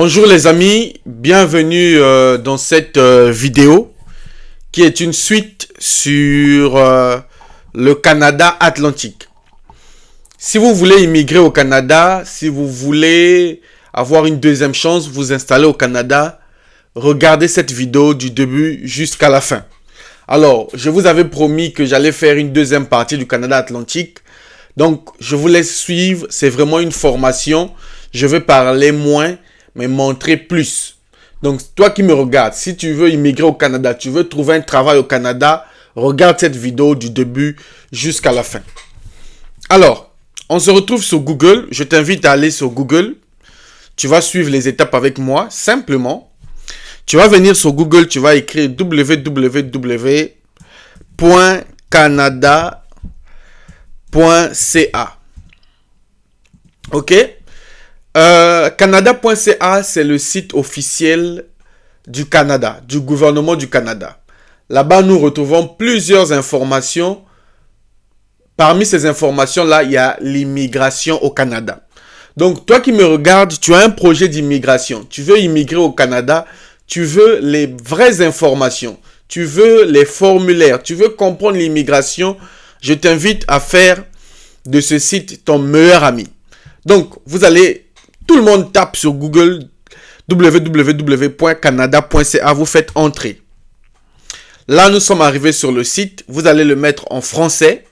Bonjour les amis, bienvenue dans cette vidéo qui est une suite sur le Canada Atlantique. Si vous voulez immigrer au Canada, si vous voulez avoir une deuxième chance, vous installer au Canada, regardez cette vidéo du début jusqu'à la fin. Alors, je vous avais promis que j'allais faire une deuxième partie du Canada Atlantique. Donc, je vous laisse suivre, c'est vraiment une formation. Je vais parler moins, mais montrer plus. Donc, toi qui me regardes, si tu veux immigrer au Canada, tu veux trouver un travail au Canada, regarde cette vidéo du début jusqu'à la fin. Alors, on se retrouve sur Google. Je t'invite à aller sur Google. Tu vas suivre les étapes avec moi, simplement. Tu vas venir sur Google, tu vas écrire www.canada.ca. Ok? Canada.ca, c'est le site officiel du Canada, du gouvernement du Canada. Là-bas, nous retrouvons plusieurs informations. Parmi ces informations-là, il y a l'immigration au Canada. Donc, toi qui me regardes, tu as un projet d'immigration. Tu veux immigrer au Canada, tu veux les vraies informations, tu veux les formulaires, tu veux comprendre l'immigration. Je t'invite à faire de ce site ton meilleur ami. Donc, tout le monde tape sur Google www.canada.ca, vous faites entrer. Là, nous sommes arrivés sur le site. Vous allez le mettre en français.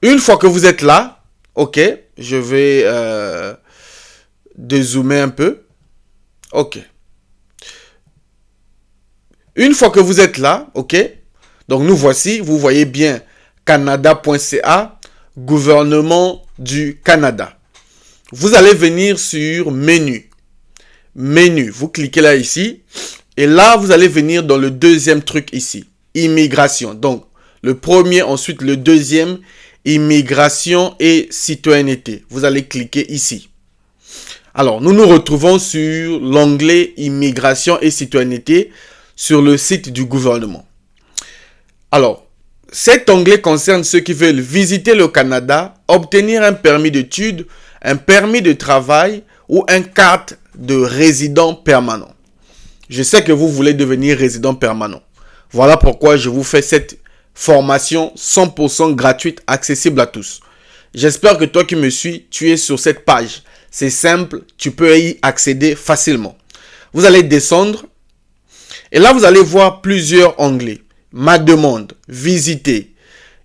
Une fois que vous êtes là, ok, je vais dézoomer un peu. Ok. Une fois que vous êtes là, ok, donc nous voici, vous voyez bien canada.ca, gouvernement du Canada. Vous allez venir sur menu. Menu, vous cliquez là ici. Et là, vous allez venir dans le deuxième truc ici. Immigration. Donc, le premier, ensuite le deuxième. Immigration et citoyenneté. Vous allez cliquer ici. Alors, nous nous retrouvons sur l'onglet immigration et citoyenneté sur le site du gouvernement. Alors, cet onglet concerne ceux qui veulent visiter le Canada, obtenir un permis d'études, un permis de travail ou une carte de résident permanent. Je sais que vous voulez devenir résident permanent. Voilà pourquoi je vous fais cette formation 100% gratuite, accessible à tous. J'espère que toi qui me suis, tu es sur cette page. C'est simple, tu peux y accéder facilement. Vous allez descendre et là vous allez voir plusieurs onglets. Ma demande, visiter,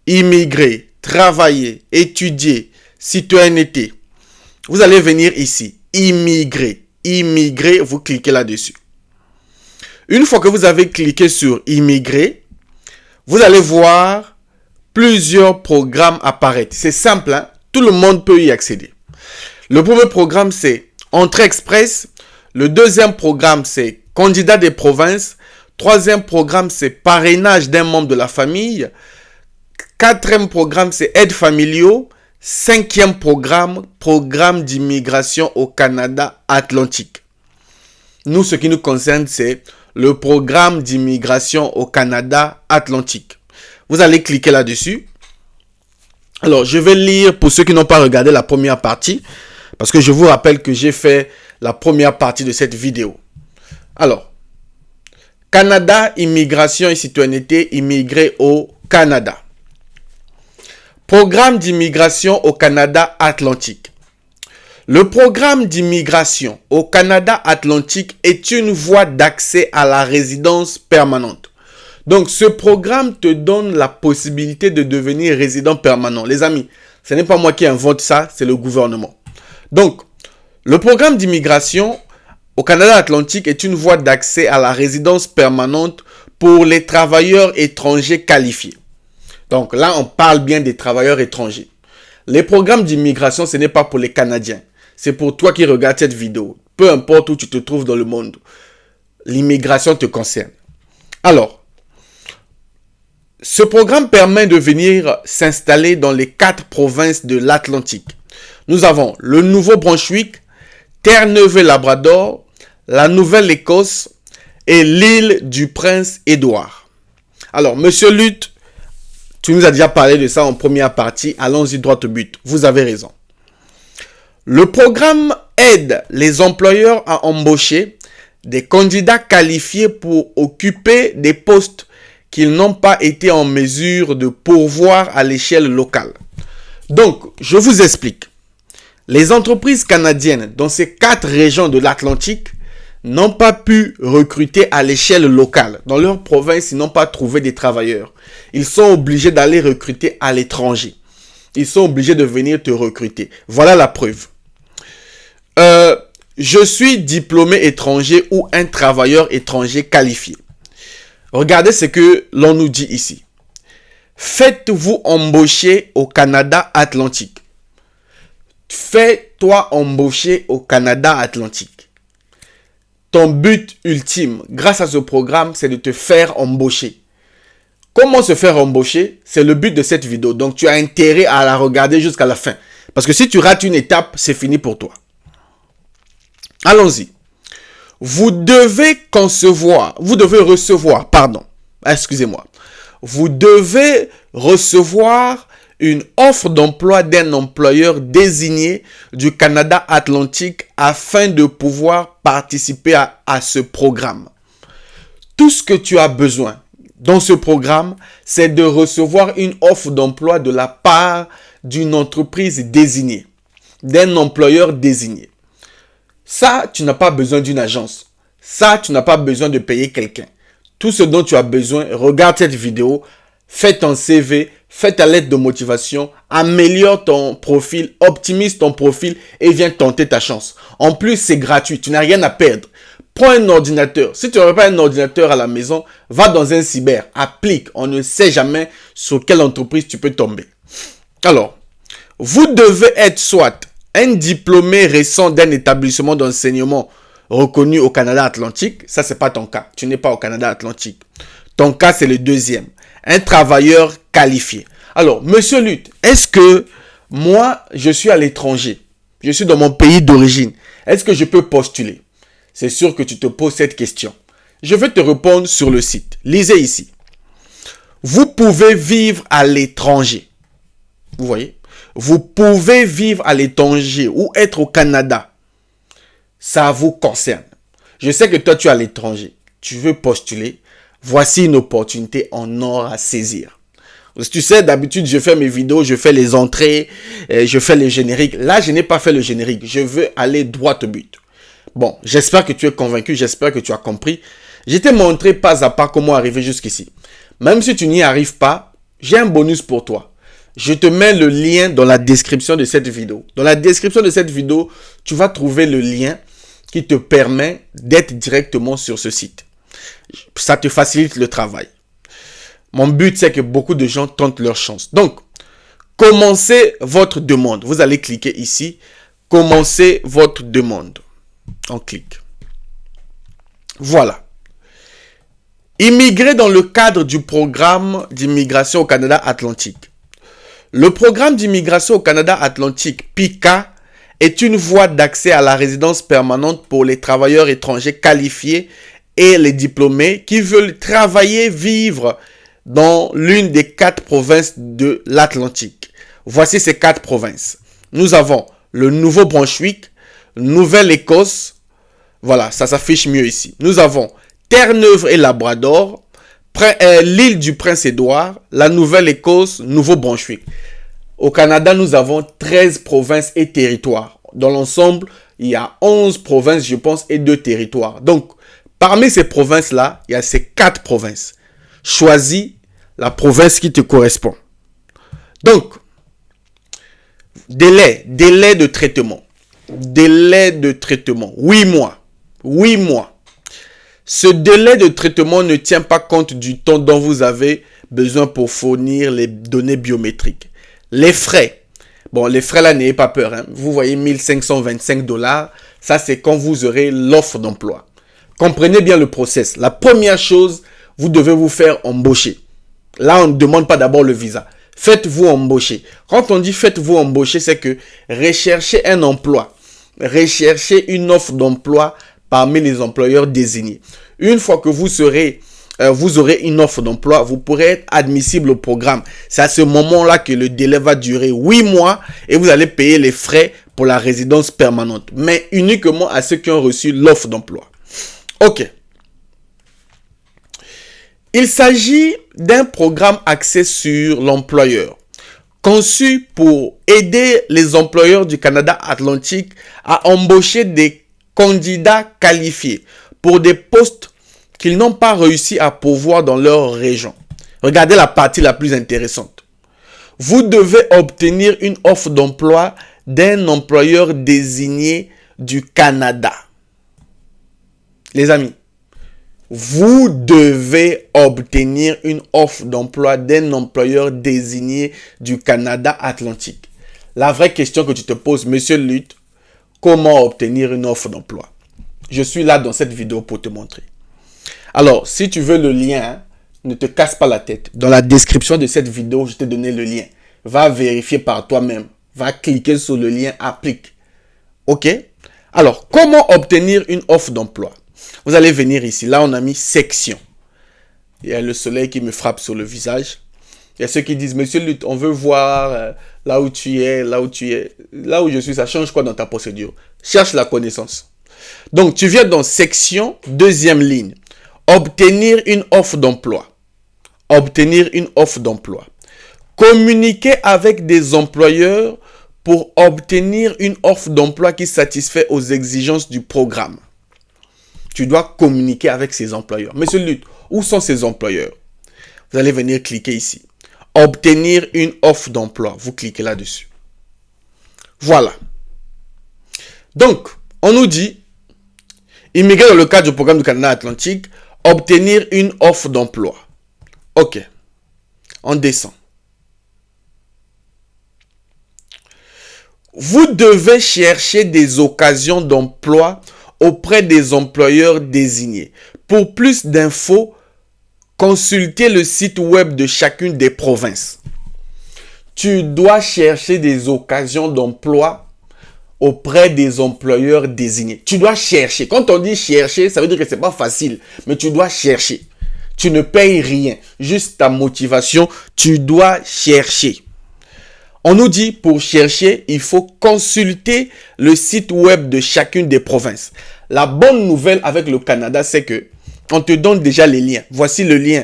immigrer, travailler, étudier, citoyenneté. Vous allez venir ici, immigrer. Immigrer, vous cliquez là-dessus. Une fois que vous avez cliqué sur immigrer, vous allez voir plusieurs programmes apparaître. C'est simple, hein? Tout le monde peut y accéder. Le premier programme, c'est Entrée Express. Le deuxième programme, c'est Candidat des provinces. Troisième programme, c'est Parrainage d'un membre de la famille. Quatrième programme, c'est Aides familiaux. Cinquième programme, Programme d'immigration au Canada Atlantique. Nous, ce qui nous concerne, c'est le programme d'immigration au Canada Atlantique. Vous allez cliquer là-dessus. Alors, je vais lire pour ceux qui n'ont pas regardé la première partie, parce que je vous rappelle que j'ai fait la première partie de cette vidéo. Alors, Canada, immigration et citoyenneté, immigrer au Canada. Programme d'immigration au Canada Atlantique. Le programme d'immigration au Canada Atlantique est une voie d'accès à la résidence permanente. Donc, ce programme te donne la possibilité de devenir résident permanent. Les amis, ce n'est pas moi qui invente ça, c'est le gouvernement. Donc, le programme d'immigration au Canada Atlantique est une voie d'accès à la résidence permanente pour les travailleurs étrangers qualifiés. Donc là, on parle bien des travailleurs étrangers. Les programmes d'immigration, ce n'est pas pour les Canadiens. C'est pour toi qui regardes cette vidéo. Peu importe où tu te trouves dans le monde, l'immigration te concerne. Alors, ce programme permet de venir s'installer dans les 4 provinces de l'Atlantique. Nous avons le Nouveau-Brunswick, Terre-Neuve-et-Labrador, la Nouvelle-Écosse et l'île du Prince-Édouard. Alors, Monsieur Lutte, tu nous as déjà parlé de ça en première partie. Allons-y droit au but. Vous avez raison. Le programme aide les employeurs à embaucher des candidats qualifiés pour occuper des postes qu'ils n'ont pas été en mesure de pourvoir à l'échelle locale. Donc, je vous explique. Les entreprises canadiennes dans ces 4 régions de l'Atlantique n'ont pas pu recruter à l'échelle locale. Dans leur province, ils n'ont pas trouvé des travailleurs. Ils sont obligés d'aller recruter à l'étranger. Ils sont obligés de venir te recruter. Voilà la preuve. Je suis diplômé étranger ou un travailleur étranger qualifié. Regardez ce que l'on nous dit ici. Faites-vous embaucher au Canada Atlantique. Fais-toi embaucher au Canada Atlantique. Ton but ultime, grâce à ce programme, c'est de te faire embaucher. Comment se faire embaucher? C'est le but de cette vidéo. Donc, tu as intérêt à la regarder jusqu'à la fin. Parce que si tu rates une étape, c'est fini pour toi. Allons-y. Vous devez recevoir une offre d'emploi d'un employeur désigné du Canada Atlantique afin de pouvoir participer à ce programme. Tout ce que tu as besoin dans ce programme, c'est de recevoir une offre d'emploi de la part d'une entreprise désignée, d'un employeur désigné. Ça, tu n'as pas besoin d'une agence. Ça, tu n'as pas besoin de payer quelqu'un. Tout ce dont tu as besoin, regarde cette vidéo, fais ton CV, fais ta lettre de motivation, améliore ton profil, optimise ton profil et viens tenter ta chance. En plus, c'est gratuit, tu n'as rien à perdre. Prends un ordinateur. Si tu n'aurais pas un ordinateur à la maison, va dans un cyber, applique. On ne sait jamais sur quelle entreprise tu peux tomber. Alors, vous devez être soit un diplômé récent d'un établissement d'enseignement reconnu au Canada Atlantique. Ça, c'est pas ton cas. Tu n'es pas au Canada Atlantique. Ton cas, c'est le deuxième. Un travailleur qualifié. Alors, monsieur Lutte, est-ce que moi, je suis à l'étranger? Je suis dans mon pays d'origine. Est-ce que je peux postuler? C'est sûr que tu te poses cette question. Je vais te répondre sur le site. Lisez ici. Vous pouvez vivre à l'étranger. Vous voyez? Vous pouvez vivre à l'étranger ou être au Canada. Ça vous concerne. Je sais que toi, tu es à l'étranger. Tu veux postuler. Voici une opportunité en or à saisir. Tu sais, d'habitude, je fais mes vidéos, je fais les entrées, je fais les génériques. Là, je n'ai pas fait le générique. Je veux aller droit au but. Bon, j'espère que tu es convaincu, j'espère que tu as compris. Je t'ai montré pas à pas comment arriver jusqu'ici. Même si tu n'y arrives pas, j'ai un bonus pour toi. Je te mets le lien dans la description de cette vidéo. Dans la description de cette vidéo, tu vas trouver le lien qui te permet d'être directement sur ce site. Ça te facilite le travail. Mon but, c'est que beaucoup de gens tentent leur chance. Donc, commencez votre demande. Vous allez cliquer ici. Commencez votre demande. On clique. Voilà. Immigrer dans le cadre du programme d'immigration au Canada Atlantique. Le programme d'immigration au Canada Atlantique, PICA, est une voie d'accès à la résidence permanente pour les travailleurs étrangers qualifiés et les diplômés qui veulent travailler, vivre dans l'une des 4 provinces de l'Atlantique. Voici ces 4 provinces. Nous avons le Nouveau-Brunswick, Nouvelle-Écosse. Voilà, ça s'affiche mieux ici. Nous avons Terre-Neuve et Labrador, l'île du Prince-Édouard, la Nouvelle-Écosse, Nouveau-Brunswick. Au Canada, nous avons 13 provinces et territoires. Dans l'ensemble, il y a 11 provinces, je pense, et 2 territoires. Donc, parmi ces provinces-là, il y a ces 4 provinces. Choisis la province qui te correspond. Donc, délai de traitement. Délai de traitement, 8 mois. 8 mois. Ce délai de traitement ne tient pas compte du temps dont vous avez besoin pour fournir les données biométriques. Les frais. Bon, les frais là, n'ayez pas peur. Hein. Vous voyez 1525 $. Ça, c'est quand vous aurez l'offre d'emploi. Comprenez bien le process. La première chose, vous devez vous faire embaucher. Là, on ne demande pas d'abord le visa. Faites-vous embaucher. Quand on dit faites-vous embaucher, c'est que recherchez un emploi. Recherchez une offre d'emploi parmi les employeurs désignés. Une fois que vous aurez une offre d'emploi, vous pourrez être admissible au programme. C'est à ce moment-là que le délai va durer 8 mois et vous allez payer les frais pour la résidence permanente, mais uniquement à ceux qui ont reçu l'offre d'emploi. Ok. Il s'agit d'un programme axé sur l'employeur, conçu pour aider les employeurs du Canada Atlantique à embaucher des candidats qualifiés pour des postes qu'ils n'ont pas réussi à pourvoir dans leur région. Regardez la partie la plus intéressante. Vous devez obtenir une offre d'emploi d'un employeur désigné du Canada. Les amis, vous devez obtenir une offre d'emploi d'un employeur désigné du Canada Atlantique. La vraie question que tu te poses, monsieur Lutte, comment obtenir une offre d'emploi? Je suis là dans cette vidéo pour te montrer. Alors, si tu veux le lien, ne te casse pas la tête. Dans la description de cette vidéo, je t'ai donné le lien. Va vérifier par toi-même. Va cliquer sur le lien applique. Ok? Alors, comment obtenir une offre d'emploi? Vous allez venir ici. Là, on a mis section. Il y a le soleil qui me frappe sur le visage. Il y a ceux qui disent, monsieur Lutte, on veut voir là où tu es, là où tu es. Là où je suis, ça change quoi dans ta procédure? Cherche la connaissance. Donc, tu viens dans section, deuxième ligne. Obtenir une offre d'emploi. Obtenir une offre d'emploi. Communiquer avec des employeurs pour obtenir une offre d'emploi qui satisfait aux exigences du programme. Tu dois communiquer avec ces employeurs. Monsieur Lutte, où sont ces employeurs? Vous allez venir cliquer ici. Obtenir une offre d'emploi. Vous cliquez là-dessus. Voilà. Donc, on nous dit, immigrer dans le cadre du programme du Canada Atlantique, obtenir une offre d'emploi. Ok. On descend. Vous devez chercher des occasions d'emploi auprès des employeurs désignés. Pour plus d'infos, consultez le site web de chacune des provinces. Tu dois chercher des occasions d'emploi auprès des employeurs désignés. Tu dois chercher. Quand on dit chercher, ça veut dire que c'est pas facile, mais tu dois chercher. Tu ne payes rien, juste ta motivation, tu dois chercher. On nous dit, pour chercher, il faut consulter le site web de chacune des provinces. La bonne nouvelle avec le Canada, c'est que on te donne déjà les liens. Voici le lien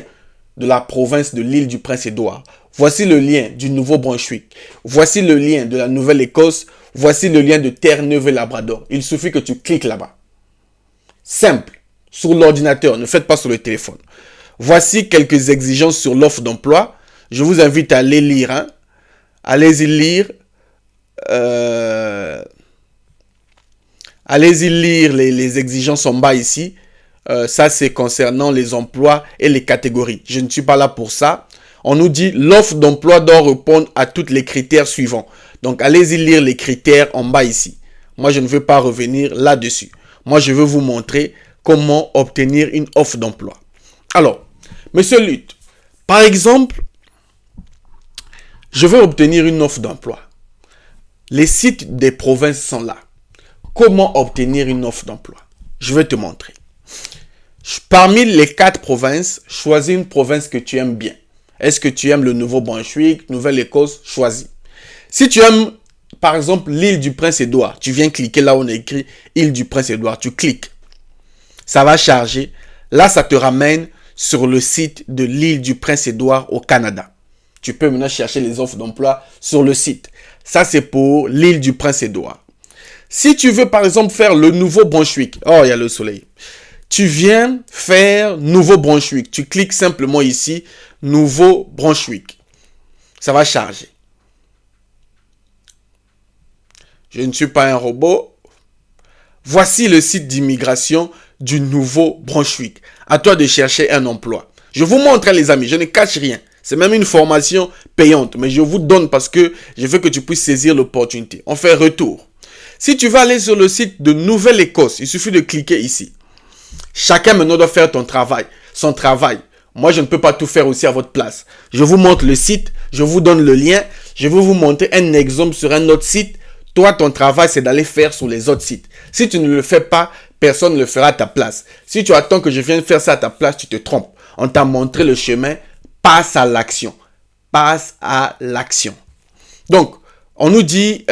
de la province de l'île du Prince-Édouard. Voici le lien du Nouveau-Brunswick. Voici le lien de la Nouvelle-Écosse. Voici le lien de Terre-Neuve et Labrador. Il suffit que tu cliques là-bas. Simple. Sur l'ordinateur, ne faites pas sur le téléphone. Voici quelques exigences sur l'offre d'emploi. Je vous invite à les lire. Hein. Allez-y lire. Allez-y lire les exigences en bas ici. Ça, c'est concernant les emplois et les catégories. Je ne suis pas là pour ça. On nous dit l'offre d'emploi doit répondre à tous les critères suivants. Donc, allez-y lire les critères en bas ici. Moi, je ne veux pas revenir là-dessus. Moi, je veux vous montrer comment obtenir une offre d'emploi. Alors, monsieur Lutte, par exemple, je veux obtenir une offre d'emploi. Les sites des provinces sont là. Comment obtenir une offre d'emploi? Je vais te montrer. Parmi les 4 provinces, choisis une province que tu aimes bien. Est-ce que tu aimes le Nouveau-Brunswick, Nouvelle-Écosse? Choisis. Si tu aimes, par exemple, l'île du Prince-Édouard, tu viens cliquer là où on a écrit île du Prince-Édouard. Tu cliques. Ça va charger. Là, ça te ramène sur le site de l'île du Prince-Édouard au Canada. Tu peux maintenant chercher les offres d'emploi sur le site. Ça, c'est pour l'île du Prince-Édouard. Si tu veux, par exemple, faire le Nouveau-Brunswick. Oh, il y a le soleil. Tu viens faire Nouveau-Brunswick. Tu cliques simplement ici, Nouveau-Brunswick. Ça va charger. Je ne suis pas un robot. Voici le site d'immigration du Nouveau-Brunswick. À toi de chercher un emploi. Je vous montre, les amis, je ne cache rien. C'est même une formation payante, mais je vous donne parce que je veux que tu puisses saisir l'opportunité. On fait retour. Si tu vas aller sur le site de Nouvelle-Écosse, il suffit de cliquer ici. Chacun maintenant doit faire son travail. Moi, je ne peux pas tout faire aussi à votre place. Je vous montre le site, je vous donne le lien. Je vais vous montrer un exemple sur un autre site. Toi, ton travail, c'est d'aller faire sur les autres sites. Si tu ne le fais pas, personne ne le fera à ta place. Si tu attends que je vienne faire ça à ta place, tu te trompes. On t'a montré le chemin. Passe à l'action. Passe à l'action. Donc, on nous dit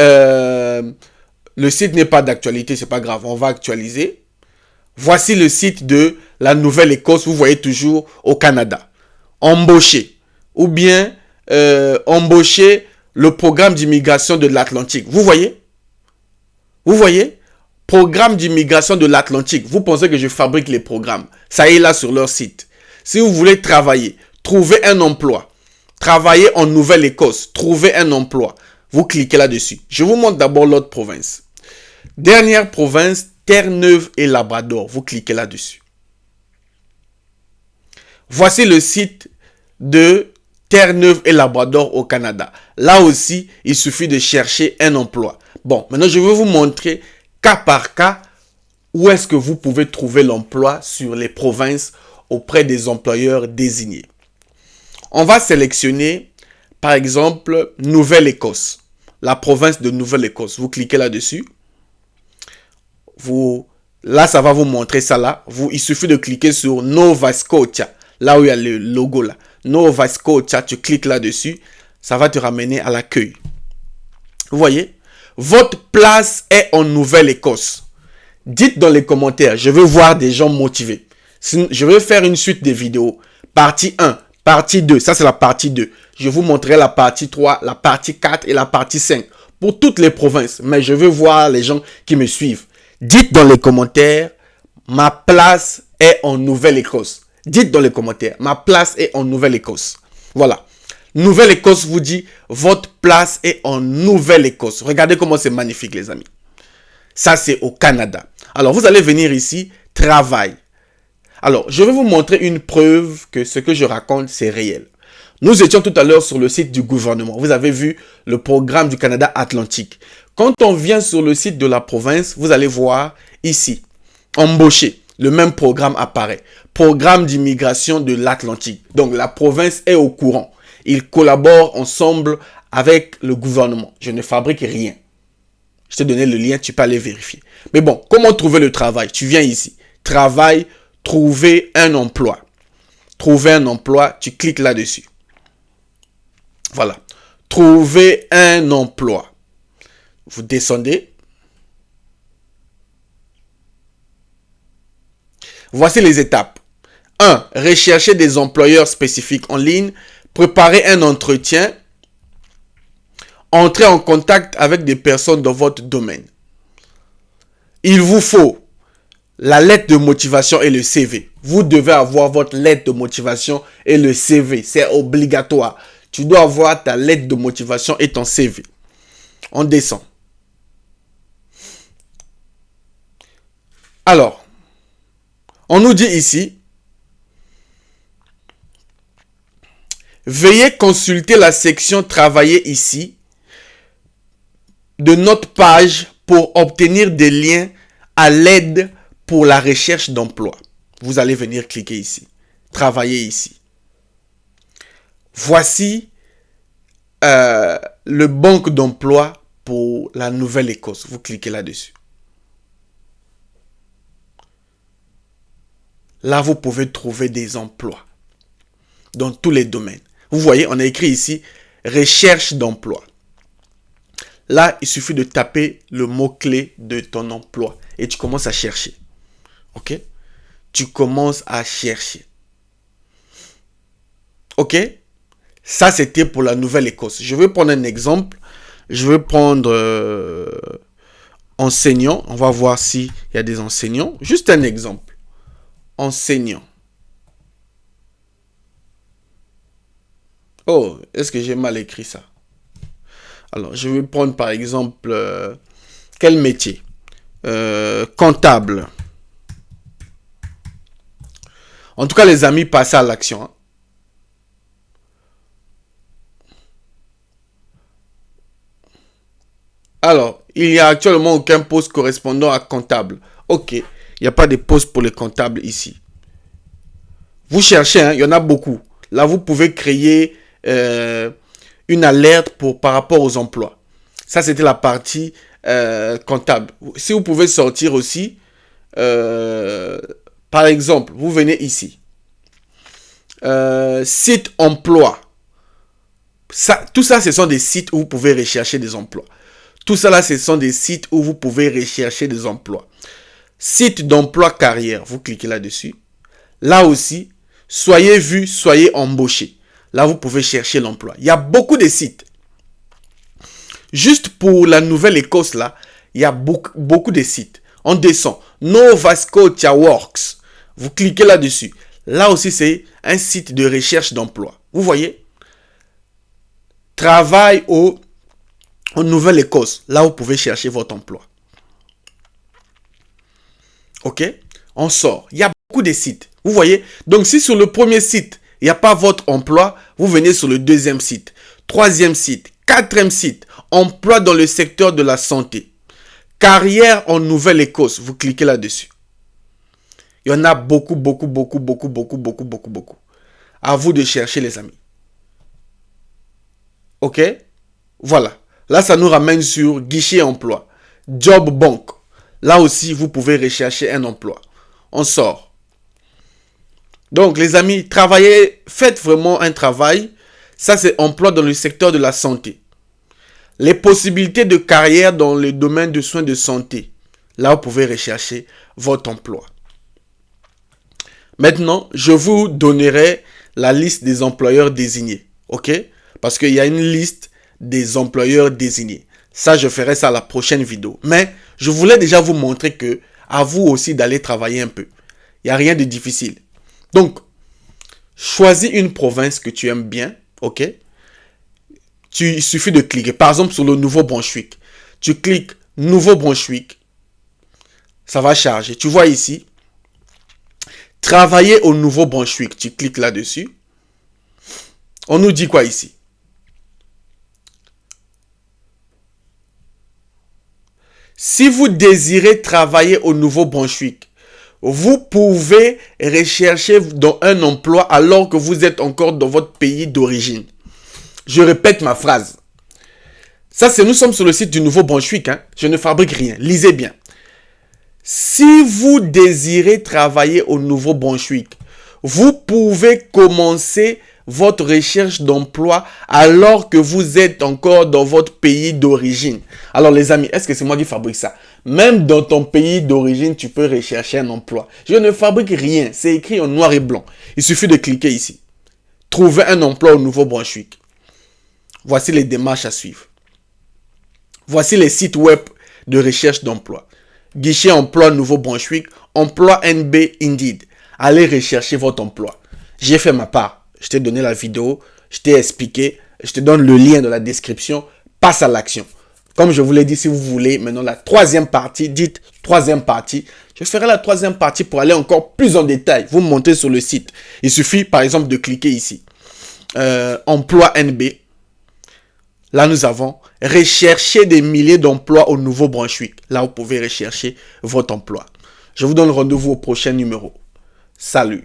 le site n'est pas d'actualité, c'est pas grave, on va actualiser. Voici le site de la Nouvelle-Écosse, vous voyez toujours au Canada. Embaucher ou bien embaucher le programme d'immigration de l'Atlantique. Vous voyez? Vous voyez? Programme d'immigration de l'Atlantique. Vous pensez que je fabrique les programmes. Ça est là sur leur site. Si vous voulez travailler, trouver un emploi, travailler en Nouvelle-Écosse, trouver un emploi, vous cliquez là-dessus. Je vous montre d'abord l'autre province. Dernière province, Terre-Neuve et Labrador. Vous cliquez là-dessus. Voici le site de Terre-Neuve et Labrador au Canada. Là aussi, il suffit de chercher un emploi. Bon, maintenant je vais vous montrer cas par cas où est-ce que vous pouvez trouver l'emploi sur les provinces auprès des employeurs désignés. On va sélectionner par exemple Nouvelle-Écosse, la province de Nouvelle-Écosse. Vous cliquez là-dessus. Là, ça va vous montrer ça là. Il suffit de cliquer sur Nova Scotia, là où il y a le logo là. Nova Scotia, tu cliques là-dessus. Ça va te ramener à l'accueil. Vous voyez? Votre place est en Nouvelle-Écosse. Dites dans les commentaires, je veux voir des gens motivés. Je vais faire une suite de vidéos. Partie 1, partie 2, ça c'est la partie 2. Je vous montrerai la partie 3, la partie 4 et la partie 5 pour toutes les provinces. Mais je veux voir les gens qui me suivent. Dites dans les commentaires, ma place est en Nouvelle-Écosse. Dites dans les commentaires, ma place est en Nouvelle-Écosse. Voilà. Nouvelle-Écosse vous dit, votre place est en Nouvelle-Écosse. Regardez comment c'est magnifique, les amis. Ça, c'est au Canada. Alors, vous allez venir ici, travail. Alors, je vais vous montrer une preuve que ce que je raconte, c'est réel. Nous étions tout à l'heure sur le site du gouvernement. Vous avez vu le programme du Canada Atlantique. Quand on vient sur le site de la province, vous allez voir ici, embaucher. Le même programme apparaît. Programme d'immigration de l'Atlantique. Donc, la province est au courant. Ils collaborent ensemble avec le gouvernement. Je ne fabrique rien. Je t'ai donné le lien, tu peux aller vérifier. Mais bon, comment trouver le travail? Tu viens ici. Travail, trouver un emploi. Trouver un emploi, tu cliques là-dessus. Voilà. Trouver un emploi. Vous descendez. Voici les étapes. 1. Rechercher des employeurs spécifiques en ligne. Préparer un entretien. Entrer en contact avec des personnes dans votre domaine. Il vous faut la lettre de motivation et le CV. Vous devez avoir votre lettre de motivation et le CV. C'est obligatoire. Tu dois avoir ta lettre de motivation et ton CV. On descend. Alors, on nous dit ici, veuillez consulter la section Travailler ici de notre page pour obtenir des liens à l'aide pour la recherche d'emploi. Vous allez venir cliquer ici. Travailler ici. Voici le banque d'emploi pour la Nouvelle-Écosse. Vous cliquez là-dessus. Là, vous pouvez trouver des emplois dans tous les domaines. Vous voyez, on a écrit ici recherche d'emploi. Là, il suffit de taper le mot-clé de ton emploi et tu commences à chercher. Ok? Tu commences à chercher. Ok? Ça, c'était pour la Nouvelle-Écosse. Je vais prendre un exemple. Je vais prendre enseignant. On va voir s'il y a des enseignants. Juste un exemple. Enseignant. Oh, est-ce que j'ai mal écrit ça? Alors, je vais prendre par exemple, quel métier? Comptable. En tout cas, les amis, passez à l'action. Hein. Alors, il n'y a actuellement aucun poste correspondant à comptable. Ok, il n'y a pas de poste pour les comptables ici. Vous cherchez, hein, il y en a beaucoup. Là, vous pouvez créer une alerte par rapport aux emplois. Ça, c'était la partie comptable. Si vous pouvez sortir aussi, par exemple, vous venez ici. Site emploi. Tout ça, ce sont des sites où vous pouvez rechercher des emplois. Tout ça là, ce sont des sites où vous pouvez rechercher des emplois. Site d'emploi carrière, vous cliquez là-dessus. Là aussi, soyez vu, soyez embauché. Là, vous pouvez chercher l'emploi. Il y a beaucoup de sites. Juste pour la Nouvelle-Écosse, là, il y a beaucoup de sites. On descend. Nova Scotia Works. Vous cliquez là-dessus. Là aussi, c'est un site de recherche d'emploi. Vous voyez? Travail en Nouvelle-Écosse. Là, vous pouvez chercher votre emploi. Ok? On sort. Il y a beaucoup de sites. Vous voyez? Donc, si sur le premier site, il n'y a pas votre emploi, vous venez sur le deuxième site, troisième site, quatrième site, emploi dans le secteur de la santé. Carrière en Nouvelle-Écosse. Vous cliquez là-dessus. Il y en a beaucoup. À vous de chercher, les amis. Ok? Voilà. Là, ça nous ramène sur guichet emploi. Job Bank. Là aussi, vous pouvez rechercher un emploi. On sort. Donc, les amis, travaillez, faites vraiment un travail. Ça, c'est emploi dans le secteur de la santé. Les possibilités de carrière dans le domaine de soins de santé. Là, vous pouvez rechercher votre emploi. Maintenant, je vous donnerai la liste des employeurs désignés. Ok? Parce qu'il y a une liste des employeurs désignés. Ça, je ferai ça à la prochaine vidéo. Mais je voulais déjà vous montrer que à vous aussi d'aller travailler un peu. Il n'y a rien de difficile. Donc, choisis une province que tu aimes bien. Ok? Il suffit de cliquer. Par exemple, sur le Nouveau-Brunswick. Tu cliques Nouveau-Brunswick. Ça va charger. Tu vois ici. Travailler au Nouveau-Brunswick. Tu cliques là-dessus. On nous dit quoi ici? Si vous désirez travailler au Nouveau-Brunswick, vous pouvez rechercher dans un emploi alors que vous êtes encore dans votre pays d'origine. Je répète ma phrase. Ça, nous sommes sur le site du Nouveau-Brunswick. Hein. Je ne fabrique rien. Lisez bien. Si vous désirez travailler au Nouveau-Brunswick, vous pouvez commencer votre recherche d'emploi alors que vous êtes encore dans votre pays d'origine. Alors les amis, est-ce que c'est moi qui fabrique ça? Même dans ton pays d'origine, tu peux rechercher un emploi. Je ne fabrique rien. C'est écrit en noir et blanc. Il suffit de cliquer ici. Trouver un emploi au Nouveau-Brunswick. Voici les démarches à suivre. Voici les sites web de recherche d'emploi. Guichet emploi Nouveau-Brunswick, emploi NB Indeed. Allez rechercher votre emploi. J'ai fait ma part. Je t'ai donné la vidéo, je t'ai expliqué, je te donne le lien dans la description. Passe à l'action. Comme je vous l'ai dit, si vous voulez maintenant la troisième partie, dites troisième partie. Je ferai la troisième partie pour aller encore plus en détail. Vous montez sur le site. Il suffit par exemple de cliquer ici. Emploi NB. Là, nous avons rechercher des milliers d'emplois au Nouveau-Brunswick. Là, vous pouvez rechercher votre emploi. Je vous donne rendez-vous au prochain numéro. Salut.